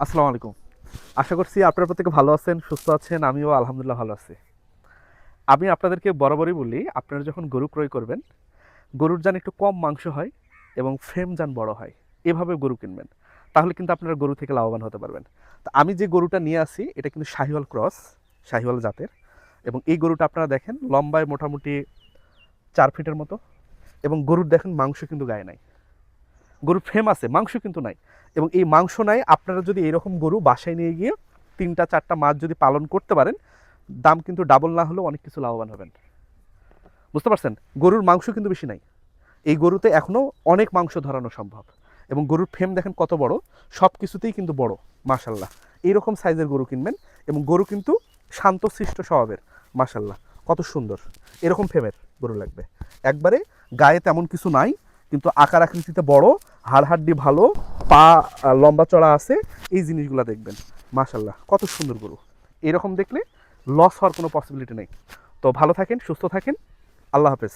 আসসালামু আলাইকুম। আশা করছি আপনারা প্রত্যেকে ভালো আছেন, সুস্থ আছেন। আমিও আলহামদুলিল্লাহ ভালো আছি। আমি আপনাদেরকে বরাবরই বলি, আপনারা যখন গরু ক্রয় করবেন, গরুর যেন একটু কম মাংস হয় এবং ফ্রেম যেন বড় হয়। এভাবে গরু কিনবেন। তাহলে কিন্তু আপনারা গরু থেকে লাভবান হতে পারবেন। তো আমি যে গরুটা নিয়ে আসি এটা কিন্তু শাহিওয়াল ক্রস, শাহিওয়াল জাতের। এবং এই গরুটা আপনারা দেখেন লম্বায় মোটামুটি ৪ ফিটের মতো, এবং গরুর দেখেন মাংস কিন্তু গায়ে নাই। গরুর ফ্রেম আছে, মাংস কিন্তু নাই। এবং এই মাংস নাই, আপনারা যদি এরকম গরু বাসায় নিয়ে গিয়ে ৩টা ৪টা মাস যদি পালন করতে পারেন, দাম কিন্তু ডাবল না হলেও অনেক কিছু লাভবান হবেন। বুঝতে পারছেন? গরুর মাংস কিন্তু বেশি নাই। এই গরুতে এখনও অনেক মাংস ধরানো সম্ভব। এবং গরুর ফ্রেম দেখেন কত বড়, সব কিছুতেই কিন্তু বড়, মাশাল্লাহ। এইরকম সাইজের গরু কিনবেন। এবং গরু কিন্তু শান্তশিষ্ট স্বভাবের, মাশাল্লাহ, কত সুন্দর। এরকম ফ্রেমের গরু লাগবে। একবারে গায়ে তেমন কিছু নাই, কিন্তু আকার আকৃতিতে বড়, হাড়হাড্ডি ভালো, পা লম্বা চড়া আছে। এই জিনিসগুলো দেখবেন, মাশাল্লাহ, কত সুন্দর গরু। এরকম দেখলে লস হওয়ার কোনো পসিবিলিটি নেই। তো ভালো থাকেন, সুস্থ থাকেন। আল্লাহ হাফেজ।